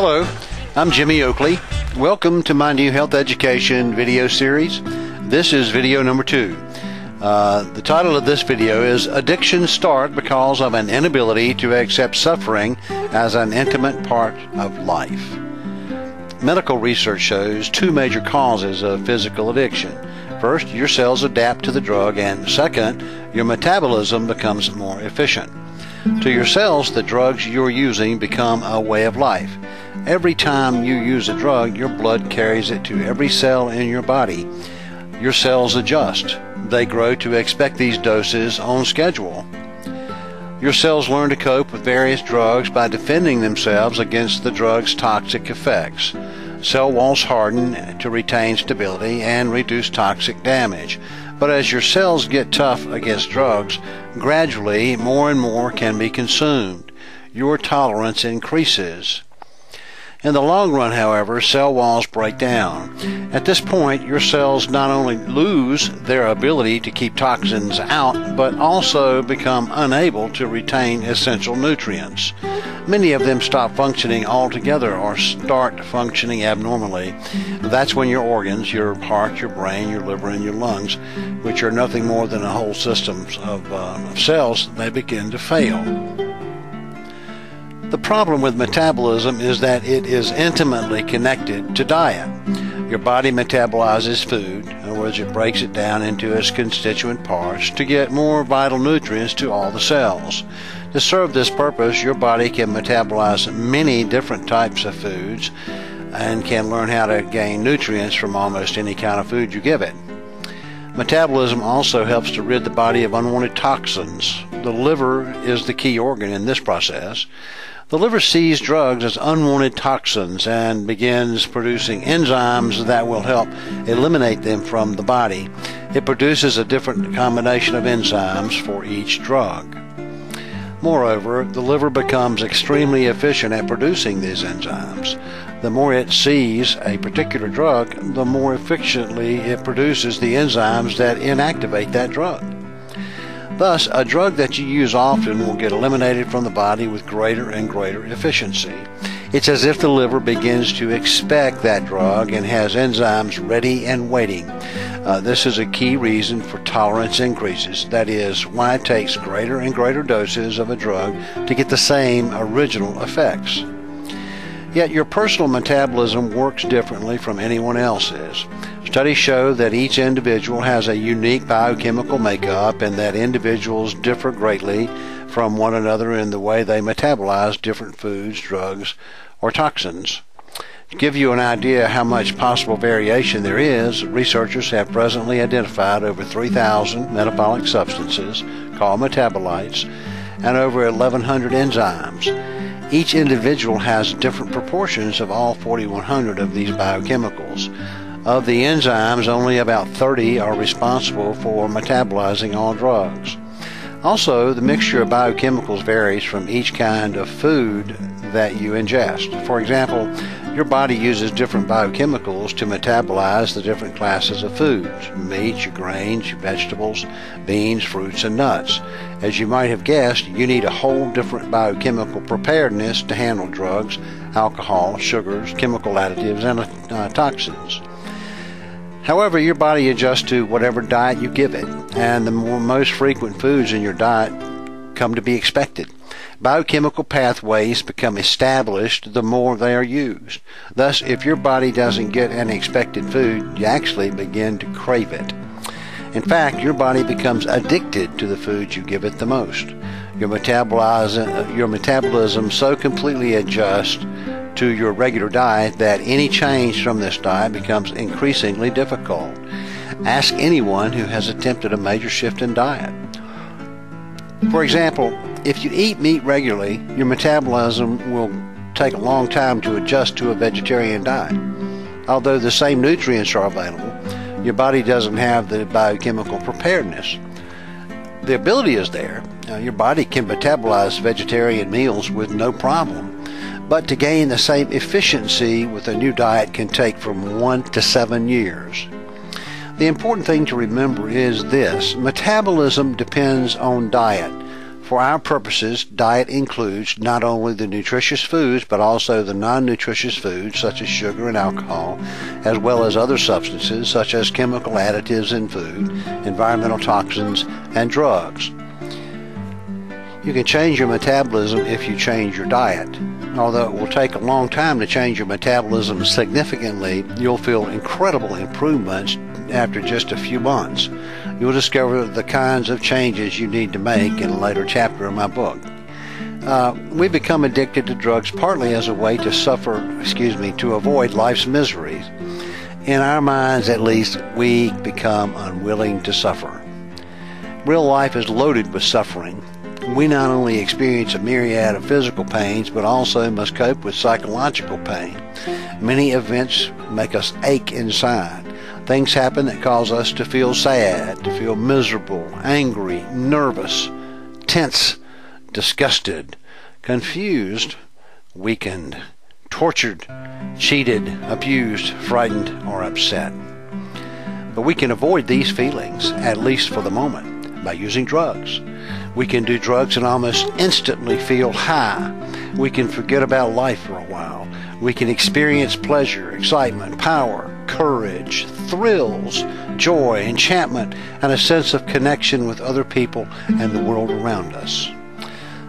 Hello, I'm Jimmy Oakley. Welcome to my new health education video series. This is video number 2. The title of this video is Addictions Start Because of an Inability to Accept Suffering as an Intimate Part of Life. Medical research shows 2 major causes of physical addiction. First, your cells adapt to the drug, and second, your metabolism becomes more efficient. To your cells, the drugs you're using become a way of life. Every time you use a drug, your blood carries it to every cell in your body. Your cells adjust. They grow to expect these doses on schedule. Your cells learn to cope with various drugs by defending themselves against the drug's toxic effects. Cell walls harden to retain stability and reduce toxic damage. But as your cells get tough against drugs, gradually more and more can be consumed. Your tolerance increases. In the long run, however, cell walls break down. At this point, your cells not only lose their ability to keep toxins out, but also become unable to retain essential nutrients. Many of them stop functioning altogether or start functioning abnormally. That's when your organs, your heart, your brain, your liver, and your lungs, which are nothing more than a whole system of cells, they begin to fail. The problem with metabolism is that it is intimately connected to diet. Your body metabolizes food, in other words, it breaks it down into its constituent parts to get more vital nutrients to all the cells. To serve this purpose, your body can metabolize many different types of foods and can learn how to gain nutrients from almost any kind of food you give it. Metabolism also helps to rid the body of unwanted toxins. The liver is the key organ in this process. The liver sees drugs as unwanted toxins and begins producing enzymes that will help eliminate them from the body. It produces a different combination of enzymes for each drug. Moreover, the liver becomes extremely efficient at producing these enzymes. The more it sees a particular drug, the more efficiently it produces the enzymes that inactivate that drug. Thus, a drug that you use often will get eliminated from the body with greater and greater efficiency. It's as if the liver begins to expect that drug and has enzymes ready and waiting. This is a key reason for tolerance increases. That is, why it takes greater and greater doses of a drug to get the same original effects. Yet your personal metabolism works differently from anyone else's. Studies show that each individual has a unique biochemical makeup and that individuals differ greatly from one another in the way they metabolize different foods, drugs, or toxins. To give you an idea how much possible variation there is, researchers have presently identified over 3,000 metabolic substances called metabolites and over 1,100 enzymes. Each individual has different proportions of all 4,100 of these biochemicals. Of the enzymes, only about 30 are responsible for metabolizing all drugs. Also, the mixture of biochemicals varies from each kind of food that you ingest. For example, your body uses different biochemicals to metabolize the different classes of foods: meat, your grains, your vegetables, beans, fruits, and nuts. As you might have guessed, you need a whole different biochemical preparedness to handle drugs, alcohol, sugars, chemical additives, and toxins. However, your body adjusts to whatever diet you give it, and the most frequent foods in your diet come to be expected. Biochemical pathways become established the more they are used. Thus, if your body doesn't get an expected food, you actually begin to crave it. In fact, your body becomes addicted to the foods you give it the most. Your metabolism so completely adjusts to your regular diet that any change from this diet becomes increasingly difficult. Ask anyone who has attempted a major shift in diet. For example, if you eat meat regularly, your metabolism will take a long time to adjust to a vegetarian diet. Although the same nutrients are available, your body doesn't have the biochemical preparedness. The ability is there. Your body can metabolize vegetarian meals with no problem. But to gain the same efficiency with a new diet can take from 1 to 7 years. The important thing to remember is this: metabolism depends on diet. For our purposes, diet includes not only the nutritious foods, but also the non-nutritious foods such as sugar and alcohol, as well as other substances such as chemical additives in food, environmental toxins, and drugs. You can change your metabolism if you change your diet. Although it will take a long time to change your metabolism significantly, you'll feel incredible improvements after just a few months. You'll discover the kinds of changes you need to make in a later chapter of my book. We become addicted to drugs partly as a way to to avoid life's miseries. In our minds, at least, we become unwilling to suffer. Real life is loaded with suffering. We not only experience a myriad of physical pains, but also must cope with psychological pain. Many events make us ache inside. Things happen that cause us to feel sad, to feel miserable, angry, nervous, tense, disgusted, confused, weakened, tortured, cheated, abused, frightened, or upset. But we can avoid these feelings, at least for the moment, by using drugs. We can do drugs and almost instantly feel high. We can forget about life for a while. We can experience pleasure, excitement, power, courage, thrills, joy, enchantment, and a sense of connection with other people and the world around us.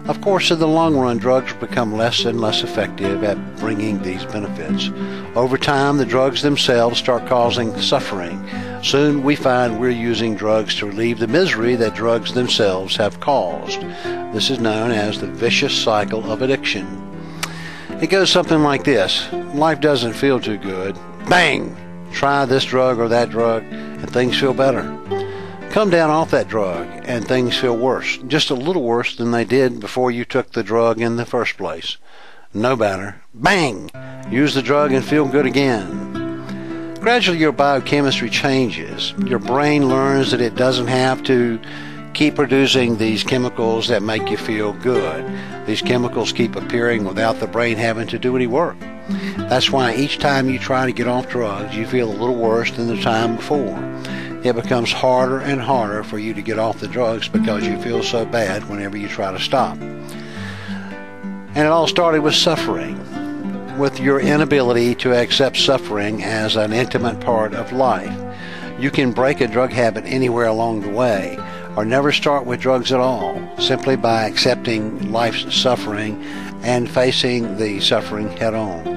Of course, in the long run, drugs will become less and less effective at bringing these benefits. Over time, the drugs themselves start causing suffering. Soon we find we're using drugs to relieve the misery that drugs themselves have caused. This is known as the vicious cycle of addiction. It goes something like this. Life doesn't feel too good. Bang! Try this drug or that drug, and things feel better. Come down off that drug, and things feel worse. Just a little worse than they did before you took the drug in the first place. No better. Bang! Use the drug and feel good again. Gradually your biochemistry changes. Your brain learns that it doesn't have to keep producing these chemicals that make you feel good. These chemicals keep appearing without the brain having to do any work. That's why each time you try to get off drugs, you feel a little worse than the time before. It becomes harder and harder for you to get off the drugs because you feel so bad whenever you try to stop. And it all started with suffering, with your inability to accept suffering as an intimate part of life. You can break a drug habit anywhere along the way, or never start with drugs at all, simply by accepting life's suffering and facing the suffering head on.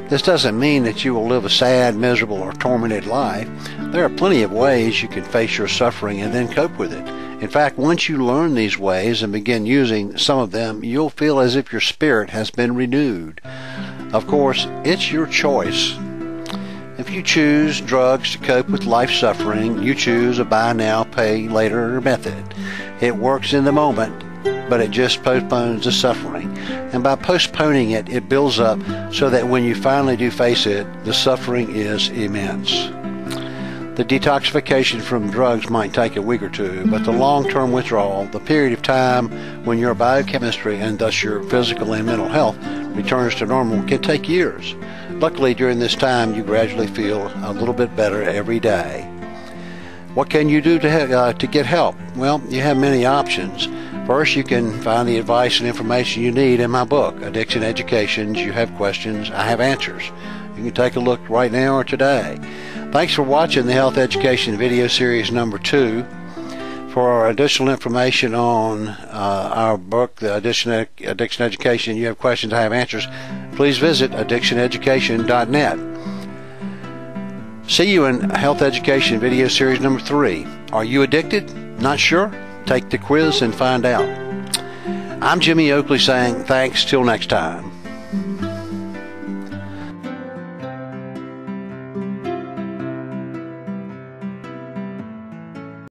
This doesn't mean that you will live a sad, miserable, or tormented life. There are plenty of ways you can face your suffering and then cope with it. In fact, once you learn these ways and begin using some of them, you'll feel as if your spirit has been renewed. Of course, it's your choice. If you choose drugs to cope with life suffering, you choose a buy now, pay later method. It works in the moment, but it just postpones the suffering. And by postponing it, it builds up so that when you finally do face it, the suffering is immense. The detoxification from drugs might take a week or two, but the long-term withdrawal, the period of time when your biochemistry and thus your physical and mental health returns to normal, can take years. Luckily, during this time, you gradually feel a little bit better every day. What can you do to get help? Well, you have many options. First, you can find the advice and information you need in my book, Addiction Education. You have questions, I have answers. You can take a look right now or today. Thanks for watching the Health Education video series number 2. For additional information on our book, the Addiction Education, you have questions, I have answers, please visit addictioneducation.net. See you in Health Education video series number 3. Are you addicted? Not sure? Take the quiz and find out. I'm Jimmy Oakley saying thanks till next time.